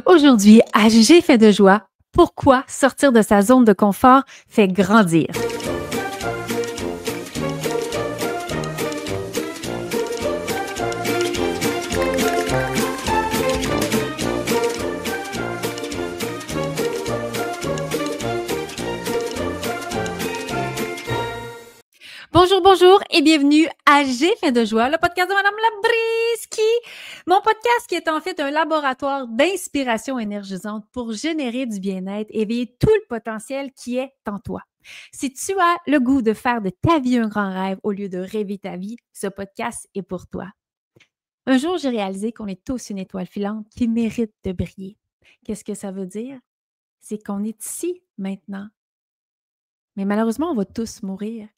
Aujourd'hui, à J'ai fait de joie, pourquoi sortir de sa zone de confort fait grandir? Bonjour, bonjour et bienvenue à J'ai fait de joie, le podcast de Madame Labriski. Mon podcast qui est en fait un laboratoire d'inspiration énergisante pour générer du bien-être et éveiller tout le potentiel qui est en toi. Si tu as le goût de faire de ta vie un grand rêve au lieu de rêver ta vie, ce podcast est pour toi. Un jour, j'ai réalisé qu'on est tous une étoile filante qui mérite de briller. Qu'est-ce que ça veut dire? C'est qu'on est ici maintenant. Mais malheureusement, on va tous mourir.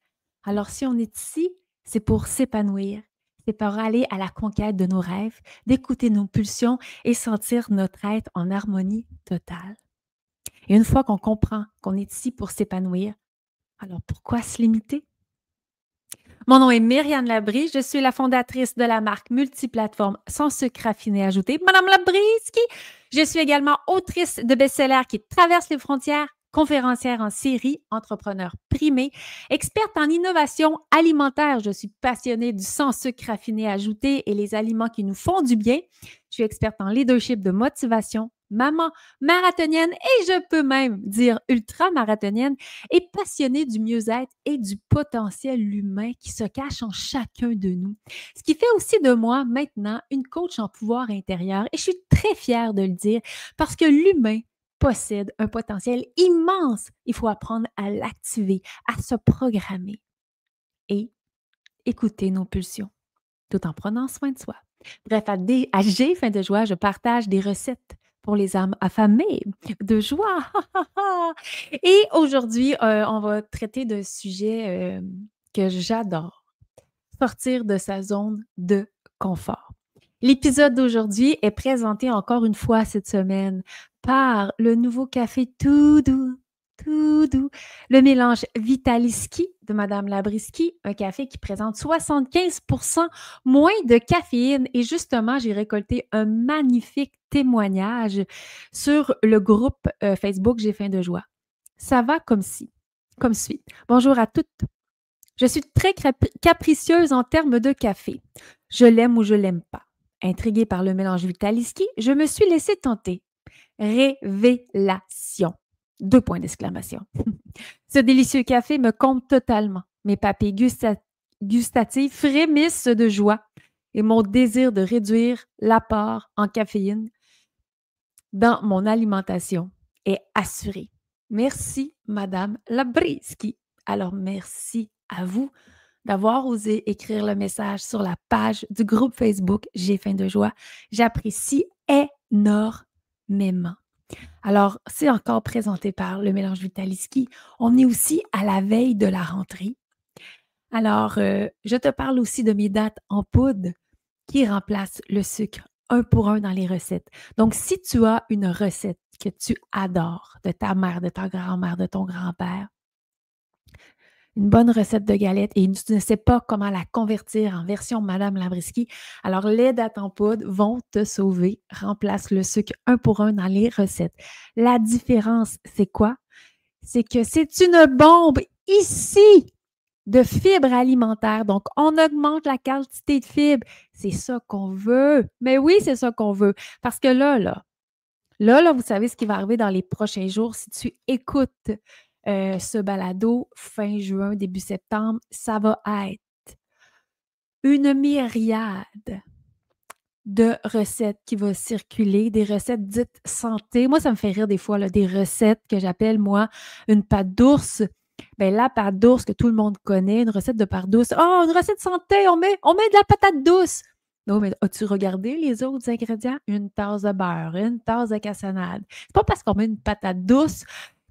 Alors, si on est ici, c'est pour s'épanouir, c'est pour aller à la conquête de nos rêves, d'écouter nos pulsions et sentir notre être en harmonie totale. Et une fois qu'on comprend qu'on est ici pour s'épanouir, alors pourquoi se limiter? Mon nom est Myriane Labrie, je suis la fondatrice de la marque multiplateforme Sans sucre raffiné ajouté, Madame Labriski. Je suis également autrice de best-sellers qui traversent les frontières, conférencière en série, entrepreneur primé, experte en innovation alimentaire. Je suis passionnée du sans sucre raffiné ajouté et les aliments qui nous font du bien. Je suis experte en leadership de motivation, maman marathonienne et je peux même dire ultra-marathonienne et passionnée du mieux-être et du potentiel humain qui se cache en chacun de nous. Ce qui fait aussi de moi maintenant une coach en pouvoir intérieur et je suis très fière de le dire parce que l'humain possède un potentiel immense. Il faut apprendre à l'activer, à se programmer et écouter nos pulsions tout en prenant soin de soi. Bref, à G, fin de joie, je partage des recettes pour les âmes affamées de joie. Et aujourd'hui, on va traiter d'un sujet que j'adore, sortir de sa zone de confort. L'épisode d'aujourd'hui est présenté encore une fois cette semaine par le nouveau café tout doux, le mélange Vitaliski de Madame Labriski, un café qui présente 75% moins de caféine. Et justement, j'ai récolté un magnifique témoignage sur le groupe Facebook J'ai faim de joie. Ça va comme suit. Bonjour à toutes. Je suis très capricieuse en termes de café. Je l'aime ou je l'aime pas. Intriguée par le mélange Vitaliski, je me suis laissée tenter. Révélation. 2 points d'exclamation. Ce délicieux café me comble totalement. Mes papilles gustatives frémissent de joie et mon désir de réduire l'apport en caféine dans mon alimentation est assuré. Merci, Madame Labriski. Alors, merci à vous d'avoir osé écrire le message sur la page du groupe Facebook J'ai faim de joie. J'apprécie énormément. Alors, c'est encore présenté par le mélange Vitaliski. On est aussi à la veille de la rentrée. Alors, je te parle aussi de mes dattes en poudre qui remplacent le sucre 1 pour 1 dans les recettes. Donc, si tu as une recette que tu adores de ta mère, de ta grand-mère, de ton grand-père, une bonne recette de galette et tu ne sais pas comment la convertir en version Madame Labriski, alors les dattes en poudre vont te sauver. Remplace le sucre 1 pour 1 dans les recettes. La différence, c'est quoi? C'est que c'est une bombe ici de fibres alimentaires. Donc, on augmente la quantité de fibres. C'est ça qu'on veut. Mais oui, c'est ça qu'on veut. Parce que là, vous savez ce qui va arriver dans les prochains jours. Si tu écoutes ce balado fin juin, début septembre, ça va être une myriade de recettes qui vont circuler, des recettes dites santé. Moi, ça me fait rire des fois, là, des recettes que j'appelle, moi, une pâte d'ours. Bien, la pâte d'ours que tout le monde connaît, une recette de pâte douce. Oh, une recette santé, on met de la patate douce. Non, mais as-tu regardé les autres ingrédients? Une tasse de beurre, une tasse de cassonade. C'est pas parce qu'on met une patate douce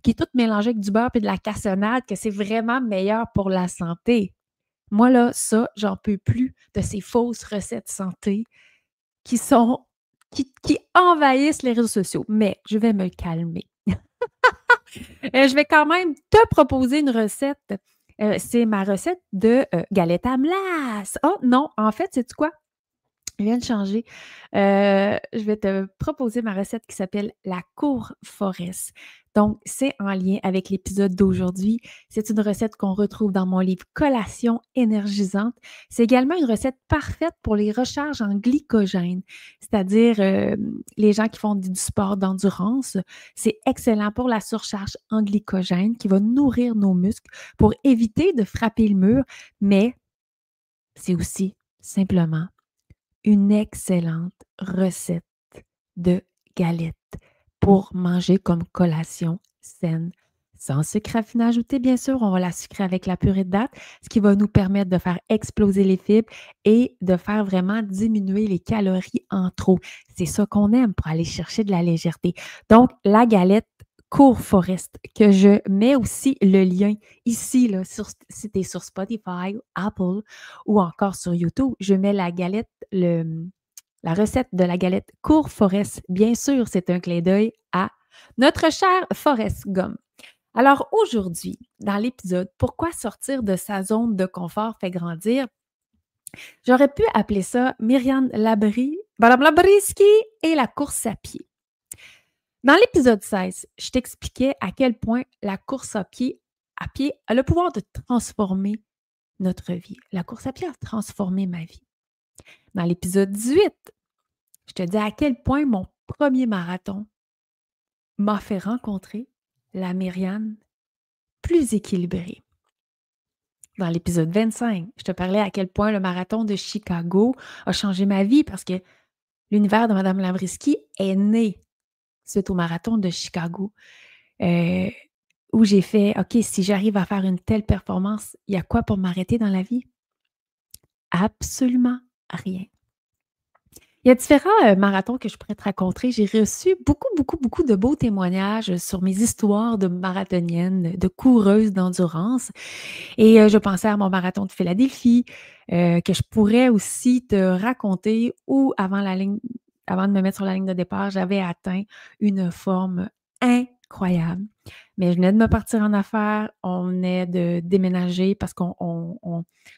qui est toute mélangée avec du beurre et de la cassonade que c'est vraiment meilleur pour la santé. Moi, là, ça, j'en peux plus de ces fausses recettes santé qui envahissent les réseaux sociaux. Mais je vais me calmer. Je vais quand même te proposer une recette. C'est ma recette de galette à melasse. Oh non, en fait, sais-tu quoi? Je viens de changer. Je vais te proposer ma recette qui s'appelle la cour forest. Donc, c'est en lien avec l'épisode d'aujourd'hui. C'est une recette qu'on retrouve dans mon livre Collation énergisante. C'est également une recette parfaite pour les recharges en glycogène, c'est-à-dire les gens qui font du sport d'endurance. C'est excellent pour la surcharge en glycogène qui va nourrir nos muscles pour éviter de frapper le mur, mais c'est aussi simplement une excellente recette de galettes pour manger comme collation saine. Sans sucre raffiné ajouté, bien sûr, on va la sucrer avec la purée de date, ce qui va nous permettre de faire exploser les fibres et de faire vraiment diminuer les calories en trop. C'est ça qu'on aime pour aller chercher de la légèreté. Donc, la galette Cour Forest, que je mets aussi le lien ici, là, si tu es sur Spotify, Apple ou encore sur YouTube, je mets la galette, la recette de la galette Cour Forest. Bien sûr, c'est un clin d'œil à notre cher Forrest Gump. Alors aujourd'hui, dans l'épisode Pourquoi sortir de sa zone de confort fait grandir, j'aurais pu appeler ça Myriam Labrie, Madame Labriski et la course à pied. Dans l'épisode 16, je t'expliquais à quel point la course à pied a le pouvoir de transformer notre vie. La course à pied a transformé ma vie. Dans l'épisode 18, je te dis à quel point mon premier marathon m'a fait rencontrer la Myriam plus équilibrée. Dans l'épisode 25, je te parlais à quel point le marathon de Chicago a changé ma vie parce que l'univers de Mme Labriski est né suite au marathon de Chicago, où j'ai fait, OK, si j'arrive à faire une telle performance, il y a quoi pour m'arrêter dans la vie? Absolument rien. Il y a différents marathons que je pourrais te raconter. J'ai reçu beaucoup de beaux témoignages sur mes histoires de marathonienne, de coureuse d'endurance. Et je pensais à mon marathon de Philadelphie, que je pourrais aussi te raconter où, avant de me mettre sur la ligne de départ, j'avais atteint une forme incroyable. Mais je venais de me partir en affaires, on venait de déménager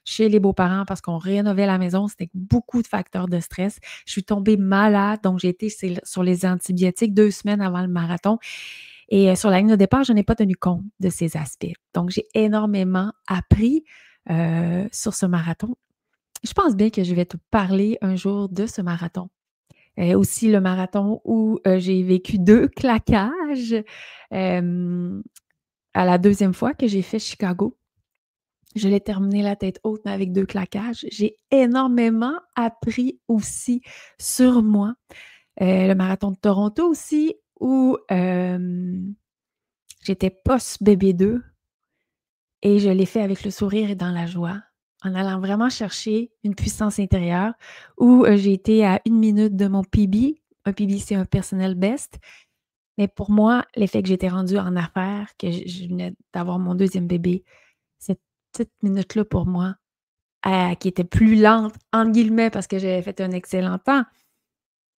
chez les beaux-parents parce qu'on rénovait la maison. C'était beaucoup de facteurs de stress. Je suis tombée malade, donc j'ai été sur les antibiotiques 2 semaines avant le marathon. Et sur la ligne de départ, je n'ai pas tenu compte de ces aspects. Donc, j'ai énormément appris sur ce marathon. Je pense bien que je vais te parler un jour de ce marathon. Aussi le marathon où j'ai vécu 2 claquages à la 2e fois que j'ai fait Chicago. Je l'ai terminé la tête haute, mais avec 2 claquages. J'ai énormément appris aussi sur moi. Le marathon de Toronto aussi, où j'étais post-bébé 2 et je l'ai fait avec le sourire et dans la joie, en allant vraiment chercher une puissance intérieure où j'ai été à 1 minute de mon PB. Un PB, c'est un personnel best. Mais pour moi, l'effet que j'étais rendue en affaires, que je venais d'avoir mon 2e bébé, cette petite minute-là pour moi, qui était plus lente, entre guillemets, parce que j'avais fait un excellent temps,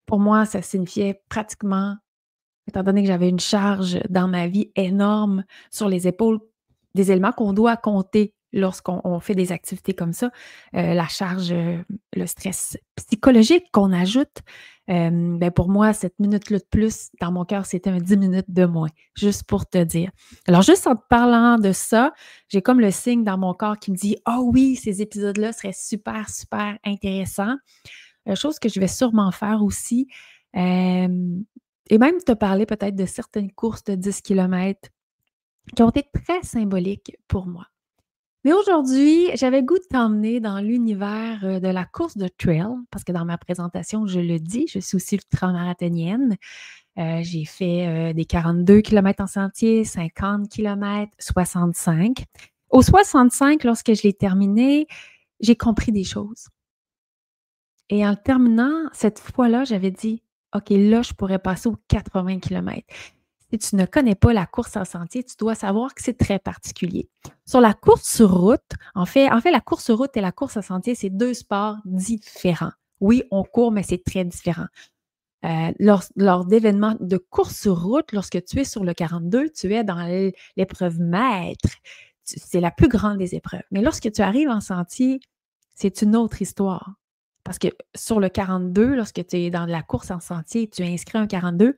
pour moi, ça signifiait pratiquement, étant donné que j'avais une charge dans ma vie énorme sur les épaules, des éléments qu'on doit compter lorsqu'on fait des activités comme ça, la charge, le stress psychologique qu'on ajoute, pour moi, cette minute-là de plus, dans mon cœur, c'était un 10 minutes de moins, juste pour te dire. Alors, juste en te parlant de ça, j'ai comme le signe dans mon corps qui me dit « Ah oui, ces épisodes-là seraient super, super intéressants. » Chose que je vais sûrement faire aussi. Et même te parler peut-être de certaines courses de 10 km qui ont été très symboliques pour moi. Mais aujourd'hui, j'avais le goût de t'emmener dans l'univers de la course de trail, parce que dans ma présentation, je le dis, je suis aussi ultramarathonienne. J'ai fait des 42 km en sentier, 50 km, 65. Au 65, lorsque je l'ai terminé, j'ai compris des choses. Et en le terminant, cette fois-là, j'avais dit, OK, là, je pourrais passer aux 80 km. Si tu ne connais pas la course en sentier, tu dois savoir que c'est très particulier. Sur la course sur route, en fait, la course sur route et la course en sentier, c'est 2 sports différents. Oui, on court, mais c'est très différent. Lors d'événements de course sur route, lorsque tu es sur le 42, tu es dans l'épreuve maître. C'est la plus grande des épreuves. Mais lorsque tu arrives en sentier, c'est une autre histoire. Parce que sur le 42, lorsque tu es dans la course en sentier, tu es inscrit un 42,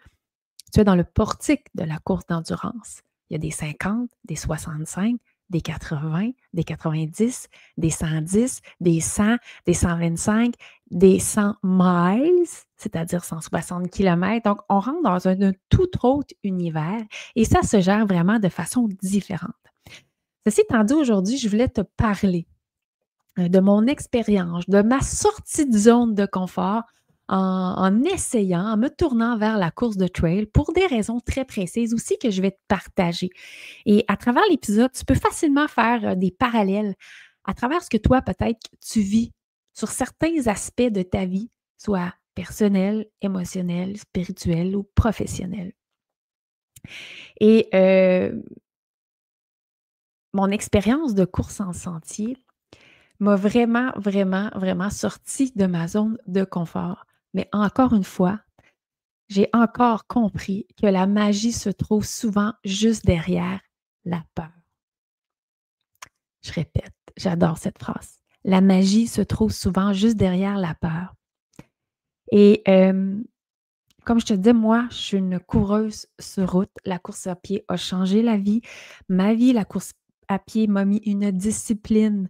tu es dans le portique de la course d'endurance. Il y a des 50, des 65, des 80, des 90, des 110, des 100, des 125, des 100 miles, c'est-à-dire 160 kilomètres. Donc, on rentre dans un tout autre univers et ça se gère vraiment de façon différente. Ceci étant dit, aujourd'hui, je voulais te parler de mon expérience, de ma sortie de zone de confort en essayant, en me tournant vers la course de trail pour des raisons très précises aussi que je vais te partager. Et à travers l'épisode, tu peux facilement faire des parallèles à travers ce que toi, peut-être, tu vis sur certains aspects de ta vie, soit personnel, émotionnel, spirituel ou professionnel. Et mon expérience de course en sentier m'a vraiment, vraiment, vraiment sorti de ma zone de confort. Mais encore une fois, j'ai encore compris que la magie se trouve souvent juste derrière la peur. Je répète, j'adore cette phrase. La magie se trouve souvent juste derrière la peur. Et comme je te dis, moi, je suis une coureuse sur route. La course à pied a changé la vie. Ma vie, la course à pied m'a mis une discipline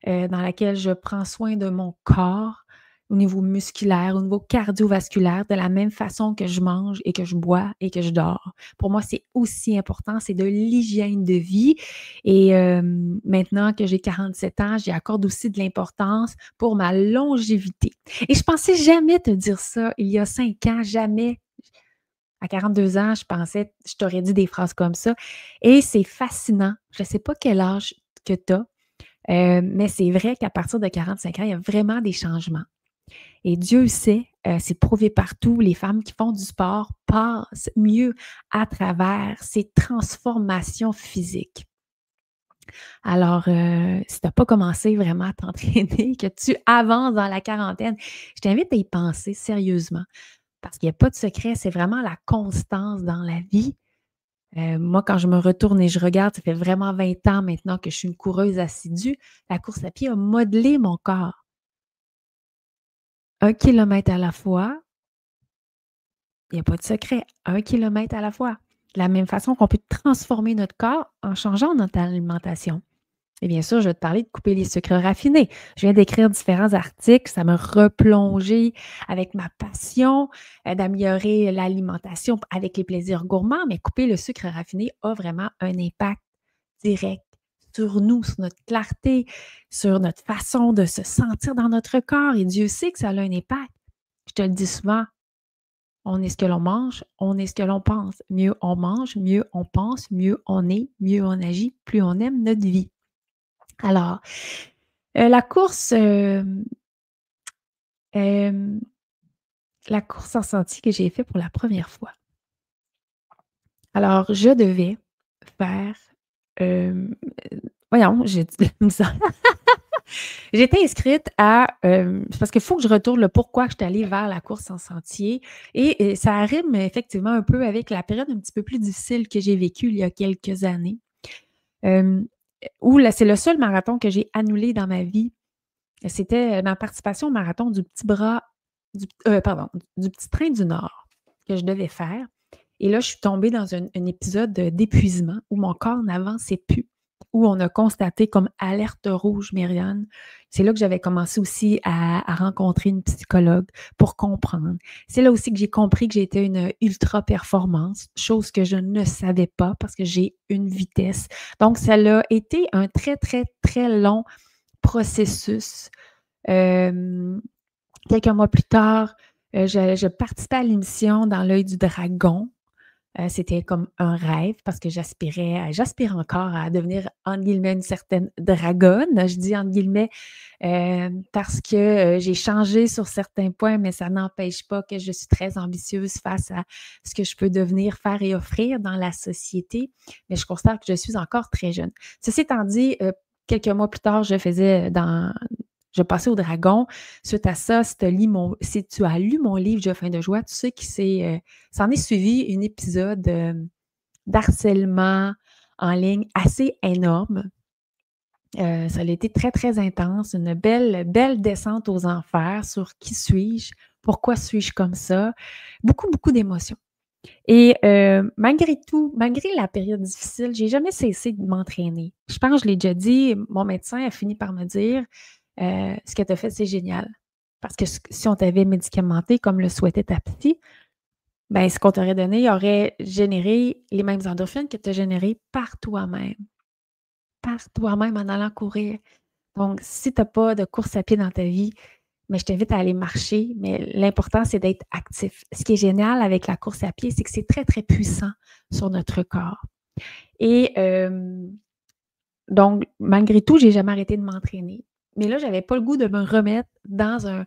dans laquelle je prends soin de mon corps au niveau musculaire, au niveau cardiovasculaire, de la même façon que je mange et que je bois et que je dors. Pour moi, c'est aussi important, c'est de l'hygiène de vie. Et maintenant que j'ai 47 ans, j'y accorde aussi de l'importance pour ma longévité. Et je pensais jamais te dire ça il y a 5 ans, jamais. À 42 ans, je pensais, je t'aurais dit des phrases comme ça. Et c'est fascinant. Je ne sais pas quel âge que tu as, mais c'est vrai qu'à partir de 45 ans, il y a vraiment des changements. Et Dieu sait, c'est prouvé partout, les femmes qui font du sport passent mieux à travers ces transformations physiques. Alors, si tu n'as pas commencé vraiment à t'entraîner, que tu avances dans la quarantaine, je t'invite à y penser sérieusement parce qu'il n'y a pas de secret, c'est vraiment la constance dans la vie. Moi, quand je me retourne et je regarde, ça fait vraiment 20 ans maintenant que je suis une coureuse assidue, la course à pied a modelé mon corps. 1 kilomètre à la fois, il n'y a pas de secret, 1 kilomètre à la fois. De la même façon qu'on peut transformer notre corps en changeant notre alimentation. Et bien sûr, je vais te parler de couper les sucres raffinés. Je viens d'écrire différents articles, ça m'a replongé avec ma passion d'améliorer l'alimentation avec les plaisirs gourmands, mais couper le sucre raffiné a vraiment un impact direct sur nous, sur notre clarté, sur notre façon de se sentir dans notre corps. Et Dieu sait que ça a un impact. Je te le dis souvent, on est ce que l'on mange, on est ce que l'on pense. Mieux on mange, mieux on pense, mieux on est, mieux on agit, plus on aime notre vie. Alors, la course en sentier que j'ai fait pour la première fois. Alors, je devais faire, voyons, j'ai de la misère. J'étais inscrite à, c'est parce qu'il faut que je retourne le pourquoi je suis allée vers la course en sentier et ça rime effectivement un peu avec la période un petit peu plus difficile que j'ai vécue il y a quelques années, où là, c'est le seul marathon que j'ai annulé dans ma vie. C'était ma participation au marathon du petit train du Nord que je devais faire. Et là, je suis tombée dans un épisode d'épuisement où mon corps n'avançait plus, où on a constaté comme alerte rouge, Myriane. C'est là que j'avais commencé aussi à rencontrer une psychologue pour comprendre. C'est là aussi que j'ai compris que j'étais une ultra performance, chose que je ne savais pas parce que j'ai une vitesse. Donc, ça a été un très, très, très long processus. Quelques mois plus tard, je participais à l'émission Dans l'œil du dragon. C'était comme un rêve parce que j'aspire encore à devenir, entre guillemets, une certaine dragonne. Je dis entre guillemets parce que j'ai changé sur certains points, mais ça n'empêche pas que je suis très ambitieuse face à ce que je peux devenir, faire et offrir dans la société. Mais je constate que je suis encore très jeune. Ceci étant dit, quelques mois plus tard, je passais au dragon. Suite à ça, si tu as lu mon livre Je fin de joie, tu sais que s'en est suivi un épisode d'harcèlement en ligne assez énorme. Ça a été très, très intense, une belle belle descente aux enfers sur qui suis-je? Pourquoi suis-je comme ça? Beaucoup, beaucoup d'émotions et malgré tout, malgré la période difficile, j'ai jamais cessé de m'entraîner. Je pense que je l'ai déjà dit, mon médecin a fini par me dire: «Ce que tu as fait, c'est génial. Parce que si on t'avait médicamenté comme le souhaitait ta psy, ben, ce qu'on t'aurait donné aurait généré les mêmes endorphines que tu as générées par toi-même en allant courir. Donc si tu as pas de course à pied dans ta vie, mais je t'invite à aller marcher, mais l'important, c'est d'être actif. Ce qui est génial avec la course à pied, c'est que c'est très, très puissant sur notre corps et donc malgré tout, j'ai jamais arrêté de m'entraîner. Mais là, j'avais pas le goût de me remettre dans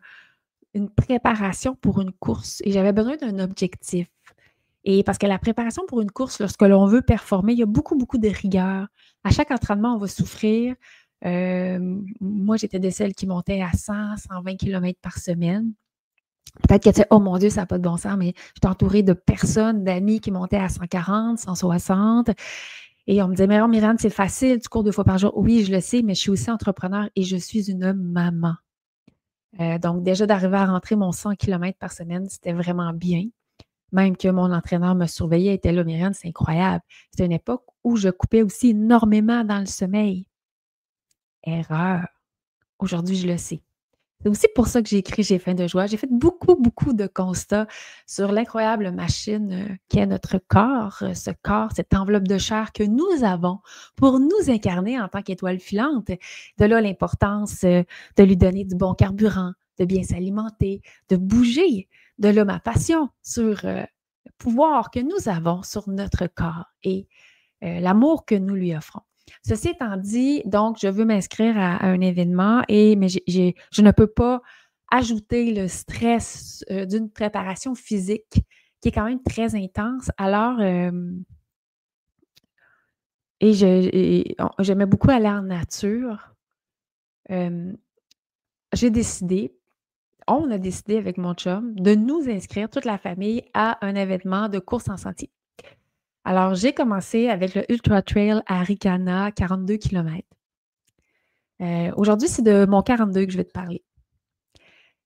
une préparation pour une course et j'avais besoin d'un objectif. Et parce que la préparation pour une course, lorsque l'on veut performer, il y a beaucoup, beaucoup de rigueur. À chaque entraînement, on va souffrir. Moi, j'étais de celles qui montaient à 100-120 kilomètres par semaine. Peut-être que tu sais: «Oh mon Dieu, ça n'a pas de bon sens», mais j'étais entourée de personnes, d'amis qui montaient à 140, 160 et on me disait: «Mais non, Myrane, c'est facile, tu cours 2 fois par jour». Oui, je le sais, mais je suis aussi entrepreneur et je suis une maman. Donc déjà d'arriver à rentrer mon 100 kilomètres par semaine, c'était vraiment bien. Même que mon entraîneur me surveillait, était là: «Myrane, c'est incroyable». C'était une époque où je coupais aussi énormément dans le sommeil. Erreur. Aujourd'hui, je le sais. C'est aussi pour ça que j'ai écrit «J'ai faim de joie». J'ai fait beaucoup, beaucoup de constats sur l'incroyable machine, qu'est notre corps, ce corps, cette enveloppe de chair que nous avons pour nous incarner en tant qu'étoile filante. De là l'importance, de lui donner du bon carburant, de bien s'alimenter, de bouger. De là ma passion sur, le pouvoir que nous avons sur notre corps et l'amour que nous lui offrons. Ceci étant dit, donc, je veux m'inscrire à un événement mais je ne peux pas ajouter le stress d'une préparation physique qui est quand même très intense. Alors, j'aimais beaucoup aller en nature. Euh, j'ai décidé, on a décidé avec mon chum de nous inscrire, toute la famille, à un événement de course en sentier. Alors, j'ai commencé avec le Ultra Trail Arikana, 42 kilomètres. Aujourd'hui, c'est de mon 42 que je vais te parler.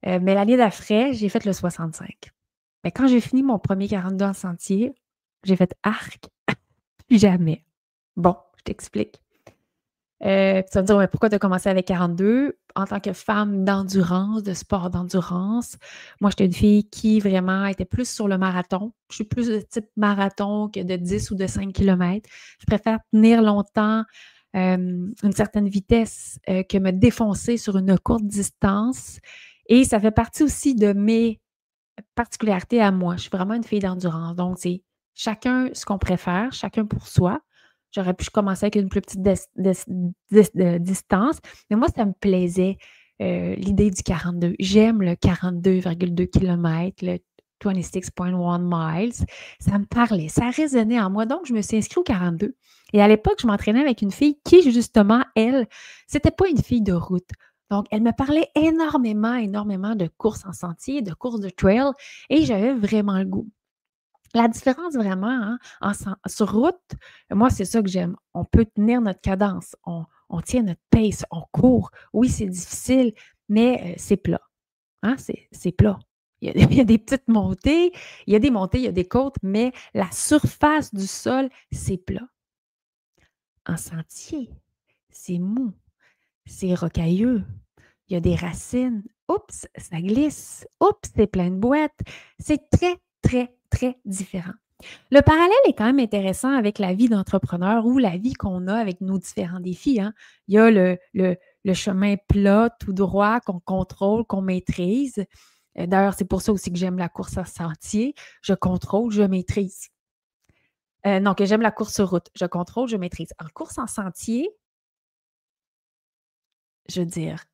Mais l'année d'après, j'ai fait le 65. Mais quand j'ai fini mon premier 42 en sentier, j'ai fait arc, plus jamais. Bon, je t'explique. Tu vas me dire, mais pourquoi tu as commencé avec 42? En tant que femme d'endurance, de sport d'endurance, moi, j'étais une fille qui vraiment était plus sur le marathon. Je suis plus de type marathon que de 10 ou de 5 kilomètres. Je préfère tenir longtemps une certaine vitesse que me défoncer sur une courte distance. Et ça fait partie aussi de mes particularités à moi. Je suis vraiment une fille d'endurance. Donc, c'est chacun ce qu'on préfère, chacun pour soi. J'aurais pu commencer avec une plus petite distance, mais moi, ça me plaisait, l'idée du 42. J'aime le 42,2 kilomètres, le 26,1 miles. Ça me parlait, ça résonnait en moi. Donc, je me suis inscrite au 42. Et à l'époque, je m'entraînais avec une fille qui, justement, elle, c'était pas une fille de route. Donc, elle me parlait énormément, énormément de courses en sentier, de courses de trail, et j'avais vraiment le goût. La différence vraiment, hein, sur route, moi, c'est ça que j'aime. On peut tenir notre cadence, on tient notre pace, on court. Oui, c'est difficile, mais c'est plat. Hein, c'est plat. Il y a des petites montées, il y a des montées, il y a des côtes, mais la surface du sol, c'est plat. En sentier, c'est mou, c'est rocailleux, il y a des racines. Oups, ça glisse. Oups, c'est plein de boîtes. C'est très, très, très différent. Le parallèle est quand même intéressant avec la vie d'entrepreneur ou la vie qu'on a avec nos différents défis, hein. Il y a le chemin plat, tout droit, qu'on contrôle, qu'on maîtrise. D'ailleurs, c'est pour ça aussi que j'aime la course à sentier. Je contrôle, je maîtrise. Non, que j'aime la course sur route. Je contrôle, je maîtrise. En course en sentier, je veux dire,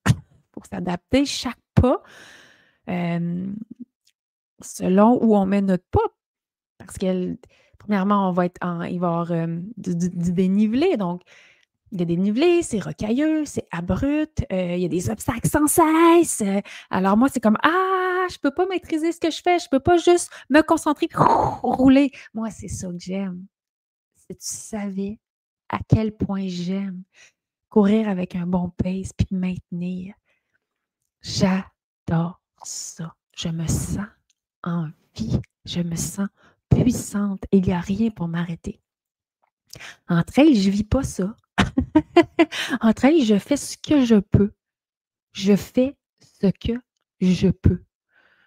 pour s'adapter chaque pas selon où on met notre pas. Parce que, premièrement, il va y avoir du dénivelé. Donc, il y a des dénivelés, c'est rocailleux, c'est abrupt, il y a des obstacles sans cesse. Alors, moi, c'est comme ah, je ne peux pas maîtriser ce que je fais, je ne peux pas juste me concentrer, rouler. Moi, c'est ça que j'aime. Si tu savais à quel point j'aime courir avec un bon pace puis me maintenir. J'adore ça. Je me sens en vie. Je me sens puissante. Il n'y a rien pour m'arrêter. En trail, je ne vis pas ça. En trail, je fais ce que je peux. Je fais ce que je peux.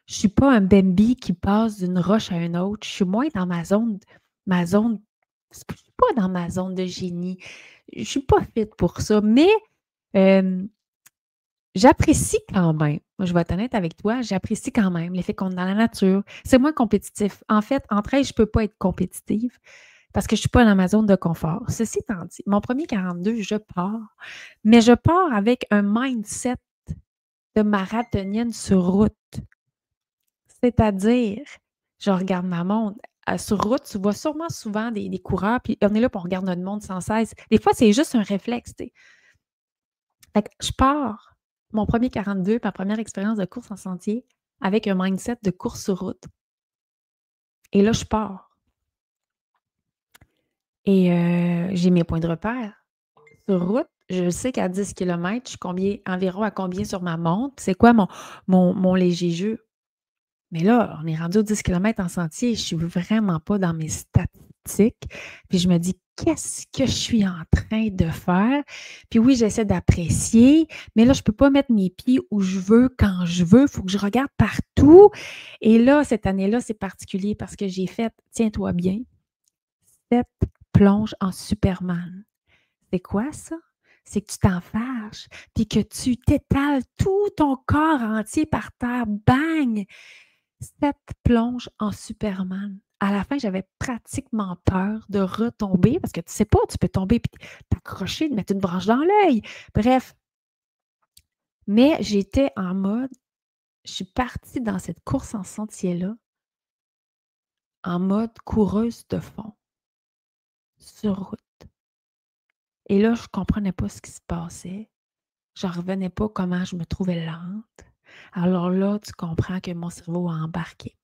Je ne suis pas un Bambi qui passe d'une roche à une autre. Je suis moins dans ma zone, je ne suis pas dans ma zone de génie. Je ne suis pas faite pour ça, mais j'apprécie quand même. Moi, je vais être honnête avec toi, j'apprécie quand même l'effet qu'on est dans la nature. C'est moins compétitif. En fait, entre elles, je ne peux pas être compétitive parce que je ne suis pas dans ma zone de confort. Ceci étant dit, mon premier 42, je pars, mais je pars avec un mindset de marathonienne sur route. C'est-à-dire, je regarde ma montre. Sur route, tu vois sûrement souvent des coureurs, puis on est là pour regarder notre montre sans cesse. Des fois, c'est juste un réflexe, tu sais. Fait que je pars, mon premier 42, ma première expérience de course en sentier, avec un mindset de course sur route. Et là, je pars. Et j'ai mes points de repère. Sur route, je sais qu'à 10 km, je suis environ à combien sur ma montre. C'est quoi mon léger jeu? Mais là, on est rendu aux 10 km en sentier. Je ne suis vraiment pas dans mes statistiques. Puis je me dis, qu'est-ce que je suis en train de faire? Puis oui, j'essaie d'apprécier, mais là, je ne peux pas mettre mes pieds où je veux, quand je veux. Il faut que je regarde partout. Et là, cette année-là, c'est particulier parce que j'ai fait, tiens-toi bien, 7 plonges en Superman. C'est quoi ça? C'est que tu t'en fâches, puis que tu t'étales tout ton corps entier par terre. Bang! 7 plonges en Superman. À la fin, j'avais pratiquement peur de retomber parce que tu ne sais pas, tu peux tomber et t'accrocher, te mettre une branche dans l'œil. Bref. Mais j'étais en mode, je suis partie dans cette course en sentier-là en mode coureuse de fond, sur route. Et là, je ne comprenais pas ce qui se passait. Je n'en revenais pas comment je me trouvais lente. Alors là, tu comprends que mon cerveau a embarqué.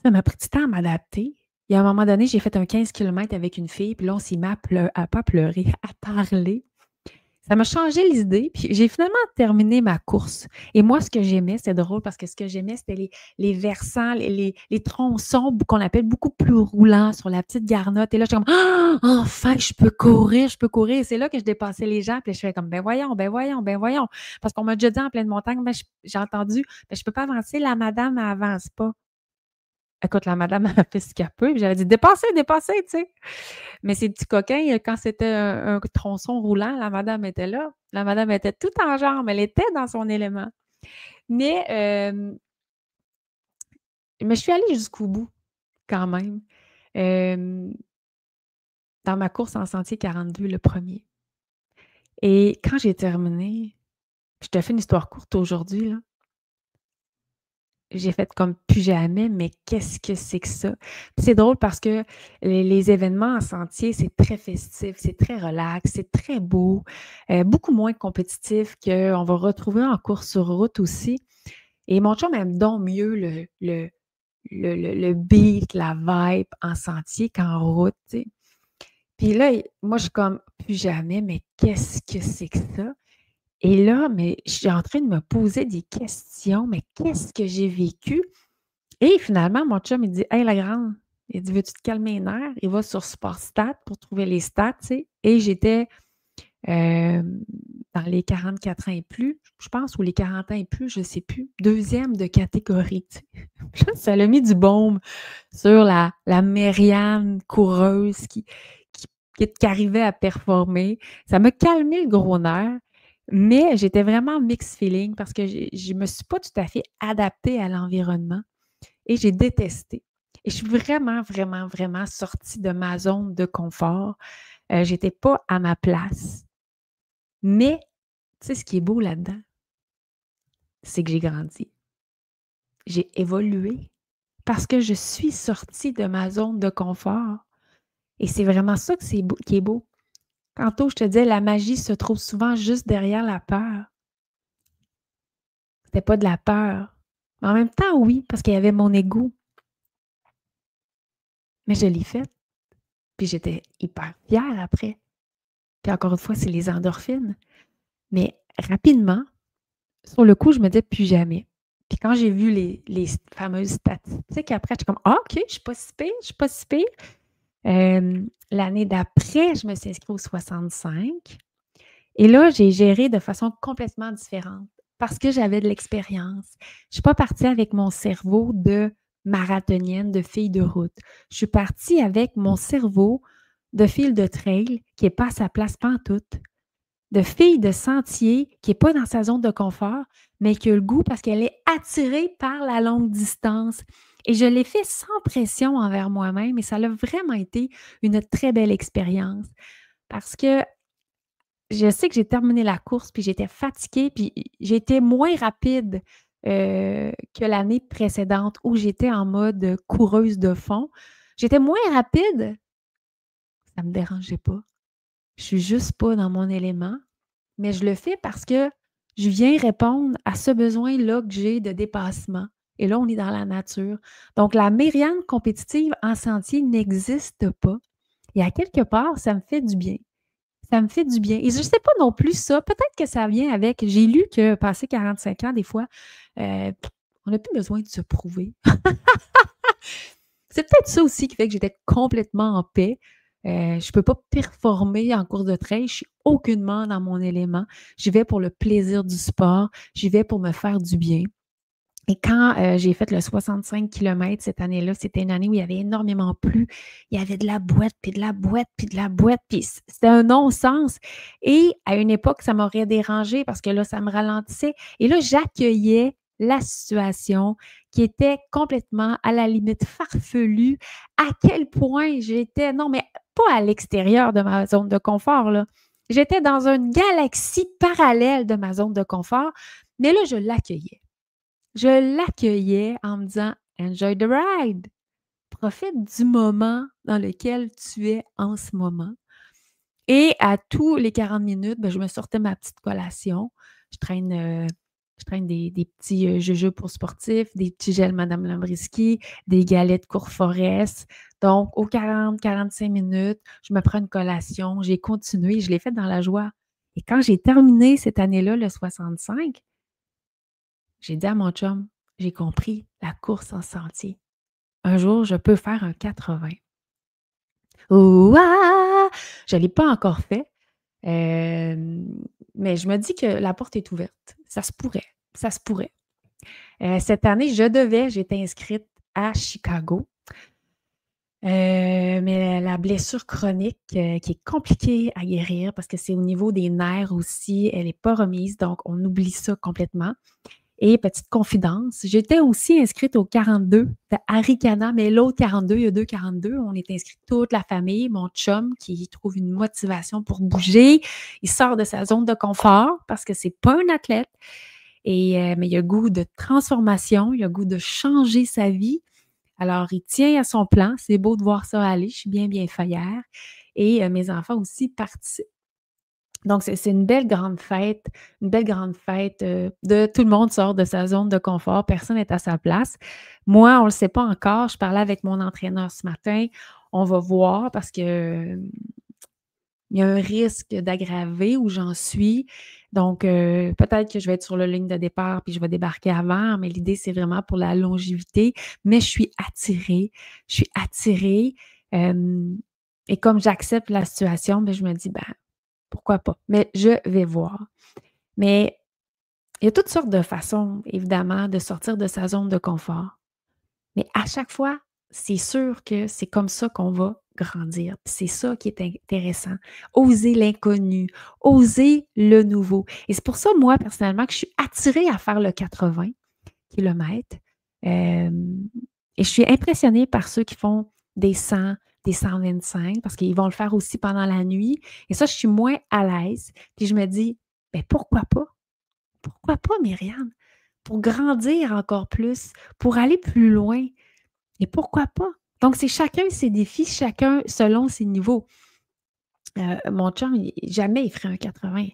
Ça m'a pris du temps à m'adapter. Il y a un moment donné, j'ai fait un 15 km avec une fille, puis là, on s'est mis à pas pleurer, à parler. Ça m'a changé l'idée, puis j'ai finalement terminé ma course. Et moi, ce que j'aimais, c'est drôle parce que ce que j'aimais, c'était les versants, les tronçons qu'on appelle beaucoup plus roulants sur la petite garnotte. Et là, j'étais comme, ah, enfin, je peux courir, je peux courir. Et c'est là que je dépassais les gens, puis je fais comme, ben voyons, ben voyons, ben voyons. Parce qu'on m'a déjà dit en pleine montagne, ben, j'ai entendu, ben, je peux pas avancer, la madame, elle avance pas. Écoute, la madame a fait ce qu'elle peut, puis j'avais dit: «Dépassez, dépassez», tu sais? Mais ces petits coquins, quand c'était un tronçon roulant, la madame était là. La madame était toute en jambes, elle était dans son élément. Mais, je suis allée jusqu'au bout quand même, hem, dans ma course en sentier 42, le premier. Et quand j'ai terminé, je te fais une histoire courte aujourd'hui, là. J'ai fait comme plus jamais, mais qu'est-ce que c'est que ça? Puis c'est drôle parce que les événements en sentier, c'est très festif, c'est très relax, c'est très beau, beaucoup moins compétitif qu'on va retrouver en course sur route aussi. Et mon chum aime donc mieux le beat, la vibe en sentier qu'en route, tu sais. Puis là, moi, je suis comme plus jamais, mais qu'est-ce que c'est que ça? Et là, mais je suis en train de me poser des questions, mais qu'est-ce que j'ai vécu? Et finalement, mon chum, il dit: «Hey la grande», il dit: «Veux-tu te calmer les nerfs?» Il va sur Sportstat pour trouver les stats, tu sais, et j'étais, hem, dans les 44 ans et plus, je pense, ou les 40 ans et plus, je ne sais plus, deuxième de catégorie, tu sais. Là, ça l'a mis du baume sur la Mériane coureuse qui arrivait à performer. Ça m'a calmé le gros nerf, mais j'étais vraiment mixed feeling parce que je me suis pas tout à fait adaptée à l'environnement. Et j'ai détesté. Et je suis vraiment, vraiment, vraiment sortie de ma zone de confort. J'étais pas à ma place. Mais, tu sais, ce qui est beau là-dedans, c'est que j'ai grandi. J'ai évolué parce que je suis sortie de ma zone de confort. Et c'est vraiment ça que c'est beau, qui est beau. Tantôt, je te disais, la magie se trouve souvent juste derrière la peur. C'était pas de la peur. Mais en même temps, oui, parce qu'il y avait mon ego. Mais je l'ai fait. Puis j'étais hyper fière après. Puis encore une fois, c'est les endorphines. Mais rapidement, sur le coup, je me disais plus jamais. Puis quand j'ai vu les fameuses statistiques après, j'étais comme ah, OK, je suis pas si pire, je suis pas si pire. L'année d'après, je me suis inscrite au 65 et là, j'ai géré de façon complètement différente parce que j'avais de l'expérience. Je suis pas partie avec mon cerveau de marathonienne, de fille de route. Je suis partie avec mon cerveau de fille de trail qui est pas à sa place pantoute, de fille de sentier qui est pas dans sa zone de confort, mais qui a le goût parce qu'elle est attirée par la longue distance. Et je l'ai fait sans pression envers moi-même et ça a vraiment été une très belle expérience parce que je sais que j'ai terminé la course, puis j'étais fatiguée, puis j'étais moins rapide, que l'année précédente où j'étais en mode coureuse de fond. J'étais moins rapide, ça me dérangeait pas. Je suis juste pas dans mon élément, mais je le fais parce que je viens répondre à ce besoin-là que j'ai de dépassement et là, on est dans la nature. Donc la Myriam compétitive en sentier n'existe pas et à quelque part, ça me fait du bien. Ça me fait du bien. Et je ne sais pas non plus ça. Peut-être que ça vient avec. J'ai lu que passé 45 ans, des fois, euh, on n'a plus besoin de se prouver. C'est peut-être ça aussi qui fait que j'étais complètement en paix. Je ne peux pas performer en cours de trail. Je suis aucunement dans mon élément. J'y vais pour le plaisir du sport. J'y vais pour me faire du bien. Et quand j'ai fait le 65 km cette année-là, c'était une année où il y avait énormément plu. Il y avait de la boîte, puis de la boîte, puis de la boîte, puis c'était un non-sens. Et à une époque, ça m'aurait dérangé parce que là, ça me ralentissait. Et là, j'accueillais la situation qui était complètement à la limite farfelue, à quel point j'étais, non, mais pas à l'extérieur de ma zone de confort, là. J'étais dans une galaxie parallèle de ma zone de confort, mais là, je l'accueillais. Je l'accueillais en me disant: «Enjoy the ride! Profite du moment dans lequel tu es en ce moment» et à tous les 40 minutes, ben, je me sortais ma petite collation. Je traîne, heu, je traîne des petits, jujubes pour sportifs, des petits gels Madame Lambriski, des galettes Courforest. Donc aux 40-45 minutes, je me prends une collation. J'ai continué, je l'ai fait dans la joie et quand j'ai terminé cette année-là, le 65, j'ai dit à mon chum: «J'ai compris la course en sentier. Un jour, je peux faire un 80». Ouah! Je ne l'ai pas encore fait, hem, mais je me dis que la porte est ouverte. Ça se pourrait, ça se pourrait. Cette année, j'étais inscrite à Chicago, mais la blessure chronique, qui est compliquée à guérir parce que c'est au niveau des nerfs aussi, elle n'est pas remise, donc on oublie ça complètement. Et petite confidence, j'étais aussi inscrite au 42 de Arikana, mais l'autre 42, il y a 2 42. On est inscrit toute la famille. Mon chum qui trouve une motivation pour bouger, il sort de sa zone de confort parce que c'est pas un athlète et mais il a le goût de transformation, il a le goût de changer sa vie. Alors il tient à son plan, c'est beau de voir ça aller, je suis bien, bien fière et mes enfants aussi participent. Donc, c'est une belle grande fête, de tout le monde sort de sa zone de confort, personne n'est à sa place. Moi, on ne le sait pas encore, je parlais avec mon entraîneur ce matin, on va voir parce que, il y a un risque d'aggraver où j'en suis. Donc, peut-être que je vais être sur la ligne de départ puis je vais débarquer avant, mais l'idée, c'est vraiment pour la longévité. Mais je suis attirée, hem et comme j'accepte la situation, ben, je me dis: «Ben, pourquoi pas? Mais je vais voir». Mais il y a toutes sortes de façons, évidemment, de sortir de sa zone de confort. Mais à chaque fois, c'est sûr que c'est comme ça qu'on va grandir. Puis c'est ça qui est intéressant. Oser l'inconnu, oser le nouveau. Et c'est pour ça, moi, personnellement, que je suis attirée à faire le 80 kilomètres. Hem et je suis impressionnée par ceux qui font des 100, des 125 parce qu'ils vont le faire aussi pendant la nuit. Et ça, je suis moins à l'aise. Puis je me dis: «Beh, pourquoi pas? Pourquoi pas, Myriam? Pour grandir encore plus, pour aller plus loin et pourquoi pas?» Donc c'est chacun ses défis, chacun selon ses niveaux. Mon chum, jamais il ferait un 80.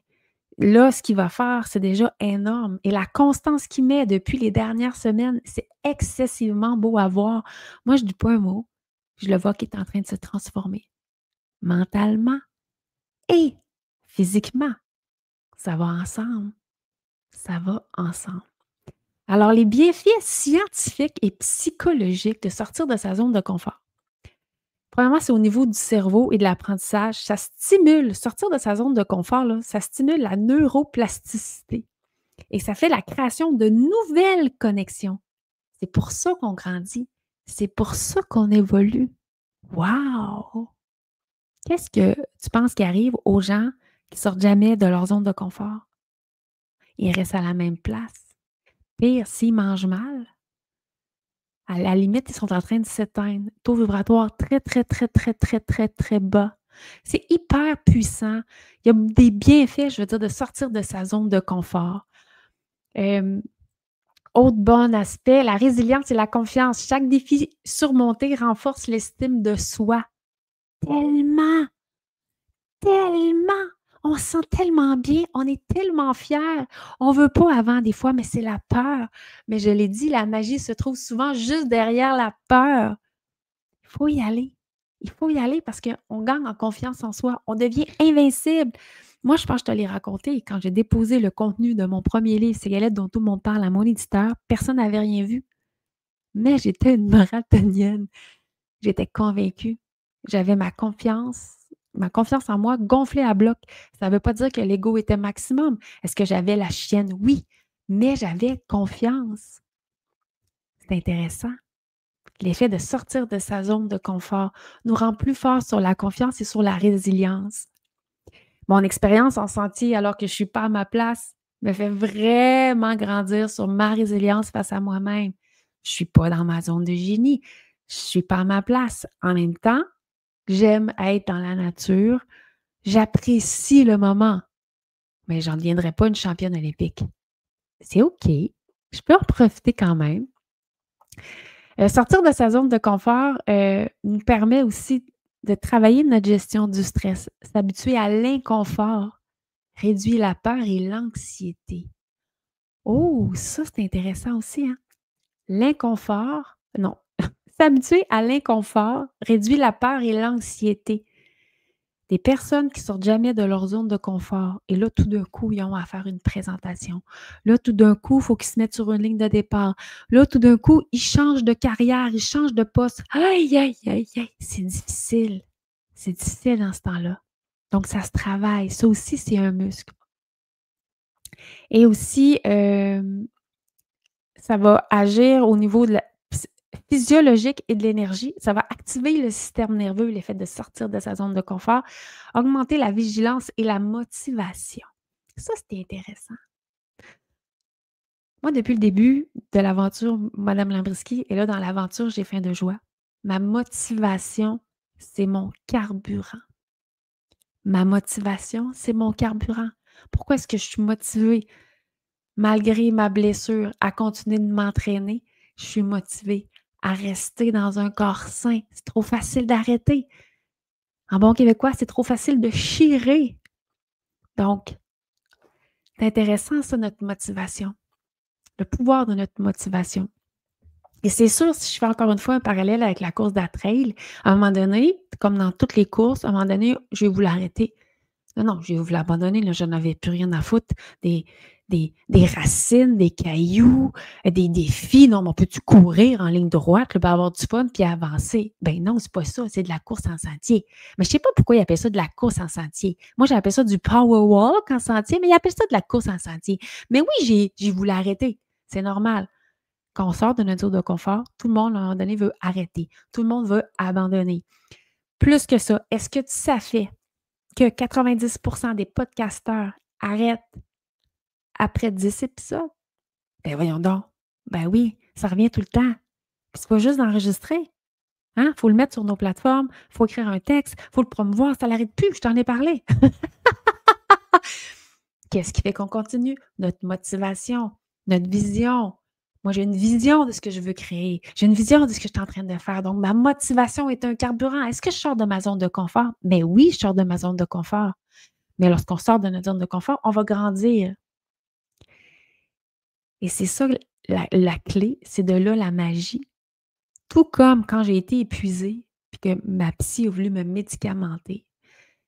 Là, ce qu'il va faire, c'est déjà énorme et la constance qu'il met depuis les dernières semaines, c'est excessivement beau à voir. Moi, je dis pas un mot. Je le vois qu'il est en train de se transformer mentalement et physiquement. Ça va ensemble. Ça va ensemble. Alors, les bienfaits scientifiques et psychologiques de sortir de sa zone de confort. Premièrement, c'est au niveau du cerveau et de l'apprentissage. Ça stimule, sortir de sa zone de confort, là, ça stimule la neuroplasticité et ça fait la création de nouvelles connexions. C'est pour ça qu'on grandit. C'est pour ça qu'on évolue. Wow! Qu'est-ce que tu penses qui arrive aux gens qui sortent jamais de leur zone de confort? Ils restent à la même place. Pire, s'ils mangent mal, à la limite, ils sont en train de s'éteindre. Taux vibratoire très, très, très, très, très, très, très bas. C'est hyper puissant. Il y a des bienfaits, je veux dire, de sortir de sa zone de confort. Autre bon aspect, la résilience et la confiance. Chaque défi surmonté renforce l'estime de soi. Tellement, tellement. On se sent tellement bien, on est tellement fiers. On ne veut pas avant des fois, mais c'est la peur. Mais je l'ai dit, la magie se trouve souvent juste derrière la peur. Il faut y aller. Il faut y aller parce qu'on gagne en confiance en soi. On devient invincible. Moi, je pense que je te l'ai raconté quand j'ai déposé le contenu de mon premier livre, Cigalette dont tout le monde parle, à mon éditeur. Personne n'avait rien vu. Mais j'étais une marathonienne. J'étais convaincue. J'avais ma confiance en moi gonflée à bloc. Ça ne veut pas dire que l'ego était maximum. Est-ce que j'avais la chienne? Oui, mais j'avais confiance. C'est intéressant. L'effet de sortir de sa zone de confort nous rend plus forts sur la confiance et sur la résilience. Mon expérience en sentier, alors que je ne suis pas à ma place, me fait vraiment grandir sur ma résilience face à moi-même. Je ne suis pas dans ma zone de génie. Je ne suis pas à ma place. En même temps, j'aime être dans la nature. J'apprécie le moment. Mais je n'en deviendrai pas une championne olympique. C'est OK. Je peux en profiter quand même. Sortir de sa zone de confort nous permet aussi de travailler notre gestion du stress, s'habituer à l'inconfort, réduire la peur et l'anxiété. Oh, ça, c'est intéressant aussi, hein? L'inconfort, non, s'habituer à l'inconfort réduit la peur et l'anxiété. Des personnes qui sortent jamais de leur zone de confort et là, tout d'un coup, ils ont à faire une présentation. Là, tout d'un coup, il faut qu'ils se mettent sur une ligne de départ. Là, tout d'un coup, ils changent de carrière, ils changent de poste. Aïe, aïe, aïe, aïe, c'est difficile. C'est difficile dans ce temps-là. Donc, ça se travaille. Ça aussi, c'est un muscle. Et aussi, ça va agir au niveau de la physiologique et de l'énergie. Ça va activer le système nerveux, l'effet de sortir de sa zone de confort, augmenter la vigilance et la motivation. Ça, c'était intéressant. Moi, depuis le début de l'aventure, Madame Lambriski, et là, dans l'aventure, j'ai faim de joie. Ma motivation, c'est mon carburant. Ma motivation, c'est mon carburant. Pourquoi est-ce que je suis motivée? Malgré ma blessure, à continuer de m'entraîner, je suis motivée à rester dans un corps sain. C'est trop facile d'arrêter. En bon québécois, c'est trop facile de chirer. Donc, c'est intéressant ça, notre motivation. Le pouvoir de notre motivation. Et c'est sûr, si je fais encore une fois un parallèle avec la course d'à-trail, à un moment donné, comme dans toutes les courses, à un moment donné, je vais vous l'arrêter. Non, je vais vous l'abandonner, là, je n'avais plus rien à foutre. Des racines, des cailloux, des défis. Non, mais peux-tu courir en ligne droite, là, pour avoir du fun puis avancer? Ben non, c'est pas ça, c'est de la course en sentier. Mais je sais pas pourquoi ils appellent ça de la course en sentier. Moi, j'appelle ça du power walk en sentier, mais ils appellent ça de la course en sentier. Mais oui, j'ai voulu arrêter. C'est normal. Quand on sort de notre zone de confort, tout le monde, à un moment donné, veut arrêter. Tout le monde veut abandonner. Plus que ça, est-ce que tu savais que 90% des podcasteurs arrêtent après 10 épisodes? Ben voyons donc. Ben oui, ça revient tout le temps. Puis c'est pas juste d'enregistrer. Hein? Il faut le mettre sur nos plateformes, il faut écrire un texte, il faut le promouvoir, ça n'arrête plus, je t'en ai parlé. Qu'est-ce qui fait qu'on continue? Notre motivation, notre vision. Moi, j'ai une vision de ce que je veux créer. J'ai une vision de ce que je suis en train de faire. Donc, ma motivation est un carburant. Est-ce que je sors de ma zone de confort? Mais oui, je sors de ma zone de confort. Mais lorsqu'on sort de notre zone de confort, on va grandir. Et c'est ça la clé, c'est de là la magie. Tout comme quand j'ai été épuisée, puis que ma psy a voulu me médicamenter,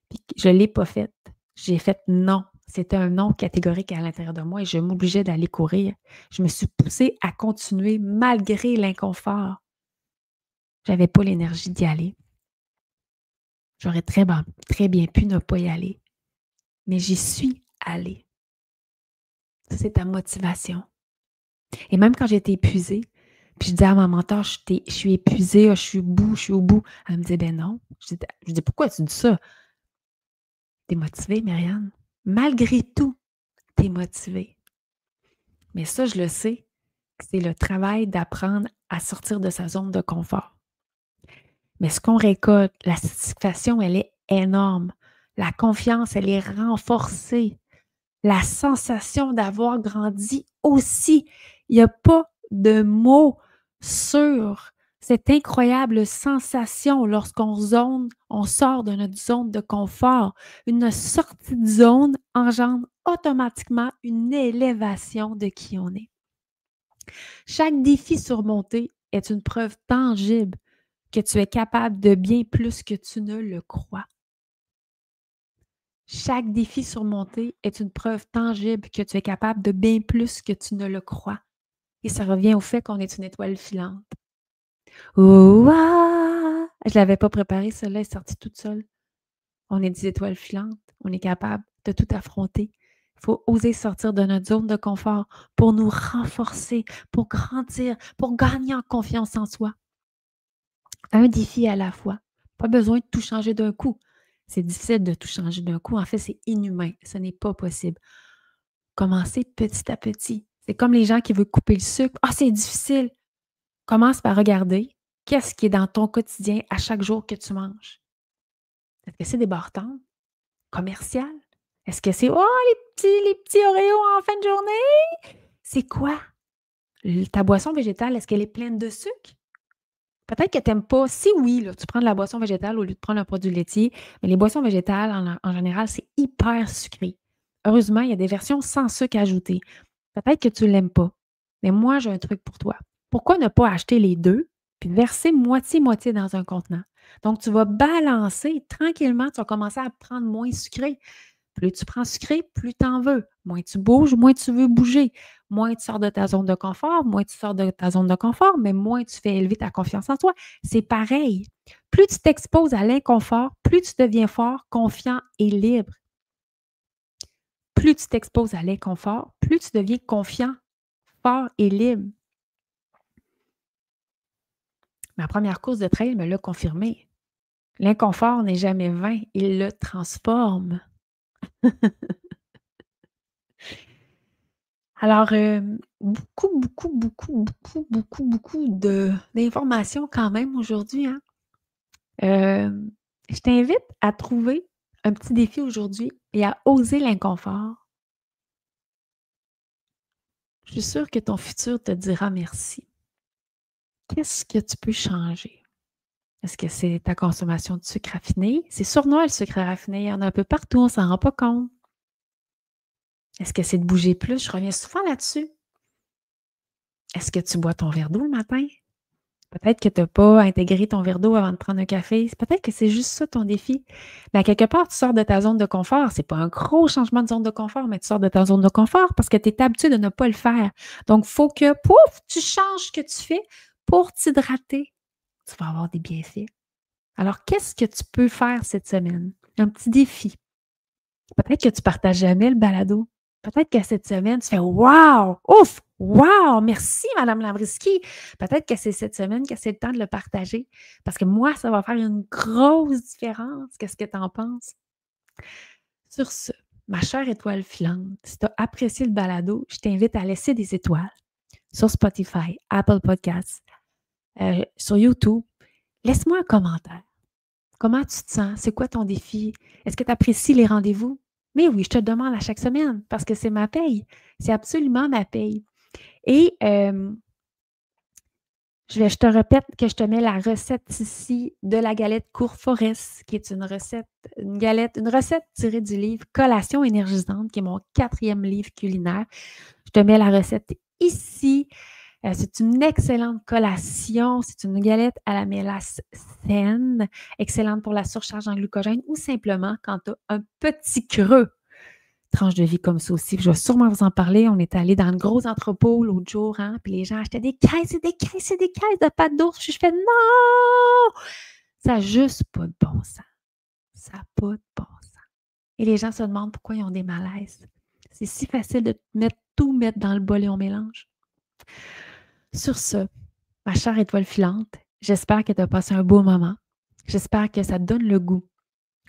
puis que je ne l'ai pas faite. J'ai fait non. C'était un non catégorique à l'intérieur de moi et je m'obligeais d'aller courir. Je me suis poussée à continuer malgré l'inconfort. Je n'avais pas l'énergie d'y aller. J'aurais très bien pu ne pas y aller. Mais j'y suis allée. Ça, c'est ta motivation. Et même quand j'étais épuisée, puis je disais à ma mentor, je suis épuisée, je suis au bout. Elle me disait, ben non. Je dis, pourquoi tu dis ça? T'es motivée, Myriam? Malgré tout, t'es motivée. Mais ça, je le sais, c'est le travail d'apprendre à sortir de sa zone de confort. Mais ce qu'on récolte, la satisfaction, elle est énorme. La confiance, elle est renforcée. La sensation d'avoir grandi aussi. Il n'y a pas de mots sur cette incroyable sensation lorsqu'on on sort de notre zone de confort. Une sortie de zone engendre automatiquement une élévation de qui on est. Chaque défi surmonté est une preuve tangible que tu es capable de bien plus que tu ne le crois. Chaque défi surmonté est une preuve tangible que tu es capable de bien plus que tu ne le crois. Et ça revient au fait qu'on est une étoile filante. Ouah! Je ne l'avais pas préparé, celle-là est sortie toute seule. On est des étoiles filantes. On est capable de tout affronter. Il faut oser sortir de notre zone de confort pour nous renforcer, pour grandir, pour gagner en confiance en soi. Un défi à la fois. Pas besoin de tout changer d'un coup. C'est difficile de tout changer d'un coup. En fait, c'est inhumain. Ce n'est pas possible. Commencez petit à petit. C'est comme les gens qui veulent couper le sucre. Ah, c'est difficile. Commence par regarder qu'est-ce qui est dans ton quotidien à chaque jour que tu manges. Est-ce que c'est des barres tendres commerciales? Est-ce que c'est les petits Oreos en fin de journée? C'est quoi? Ta boisson végétale, est-ce qu'elle est pleine de sucre? Peut-être que tu n'aimes pas. Si oui, là, tu prends de la boisson végétale au lieu de prendre un produit laitier, mais les boissons végétales, en général, c'est hyper sucré. Heureusement, il y a des versions sans sucre ajouté. Peut-être que tu ne l'aimes pas. Mais moi, j'ai un truc pour toi. Pourquoi ne pas acheter les deux puis verser moitié-moitié dans un contenant? Donc, tu vas balancer tranquillement, tu vas commencer à prendre moins sucré. Plus tu prends sucré, plus tu en veux. Moins tu bouges, moins tu veux bouger. Moins tu sors de ta zone de confort, moins tu sors de ta zone de confort, mais moins tu fais élever ta confiance en toi. C'est pareil. Plus tu t'exposes à l'inconfort, plus tu deviens fort, confiant et libre. Plus tu t'exposes à l'inconfort, plus tu deviens confiant, fort et libre. Ma première course de trail me l'a confirmé. L'inconfort n'est jamais vain, il le transforme. Alors, beaucoup d'informations quand même aujourd'hui, hein? Je t'invite à trouver un petit défi aujourd'hui et à oser l'inconfort. Je suis sûre que ton futur te dira merci. Qu'est-ce que tu peux changer? Est-ce que c'est ta consommation de sucre raffiné? C'est sournois le sucre raffiné, il y en a un peu partout, on ne s'en rend pas compte. Est-ce que c'est de bouger plus? Je reviens souvent là-dessus. Est-ce que tu bois ton verre d'eau le matin? Peut-être que tu n'as pas intégré ton verre d'eau avant de prendre un café. Peut-être que c'est juste ça ton défi. Mais à quelque part, tu sors de ta zone de confort. Ce n'est pas un gros changement de zone de confort, mais tu sors de ta zone de confort parce que tu es habitué de ne pas le faire. Donc, il faut que, pouf, tu changes ce que tu fais pour t'hydrater. Tu vas avoir des bienfaits. Alors, qu'est-ce que tu peux faire cette semaine? Un petit défi. Peut-être que tu ne partages jamais le balado. Peut-être que cette semaine, tu fais wow! Ouf! Wow! Merci, Madame Lavrisky. Peut-être que c'est cette semaine que c'est le temps de le partager. Parce que moi, ça va faire une grosse différence. Qu'est-ce que tu en penses? Sur ce, ma chère étoile filante, si tu as apprécié le balado, je t'invite à laisser des étoiles sur Spotify, Apple Podcasts, sur YouTube. Laisse-moi un commentaire. Comment tu te sens? C'est quoi ton défi? Est-ce que tu apprécies les rendez-vous? Mais oui, je te le demande à chaque semaine parce que c'est ma paye. C'est absolument ma paye. Et je te répète que je te mets la recette ici de la galette Cour Forest, qui est une recette tirée du livre Collation énergisante, qui est mon 4e livre culinaire. Je te mets la recette ici. C'est une excellente collation. C'est une galette à la mélasse saine, excellente pour la surcharge en glucogène ou simplement quand tu as un petit creux. Tranche de vie comme ça aussi. Je vais sûrement vous en parler. On est allé dans le gros entrepôt l'autre jour, hein, puis les gens achetaient des caisses et des caisses et des caisses de pâte d'ours. Puis je fais non! Ça n'a juste pas de bon sens. Ça n'a pas de bon sens. Et les gens se demandent pourquoi ils ont des malaises. C'est si facile de tout mettre dans le bol et on mélange. Sur ce, ma chère étoile filante, j'espère que tu as passé un beau moment. J'espère que ça te donne le goût,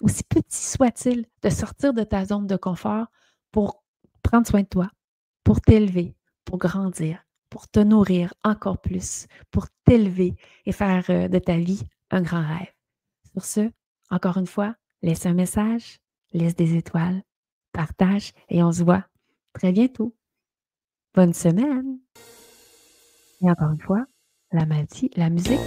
aussi petit soit-il, de sortir de ta zone de confort pour prendre soin de toi, pour t'élever, pour grandir, pour te nourrir encore plus, pour t'élever et faire de ta vie un grand rêve. Sur ce, encore une fois, laisse un message, laisse des étoiles, partage et on se voit très bientôt. Bonne semaine! Et encore une fois, la musique.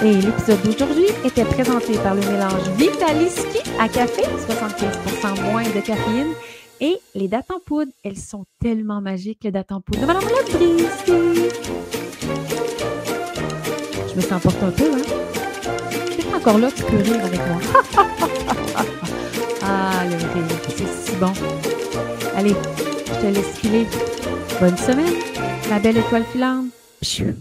Et l'épisode d'aujourd'hui était présenté par le mélange Vitaliski à café, 75% moins de caféine, et les dattes en poudre. Elles sont tellement magiques, les dattes en poudre de Madame Labrisky. Je me sens porte un peu, hein? C'est encore là, tu peux rire avec moi. Ah, le rire, c'est si bon. Allez, je te laisse filer. Bonne semaine, ma belle étoile filante. Pfiou.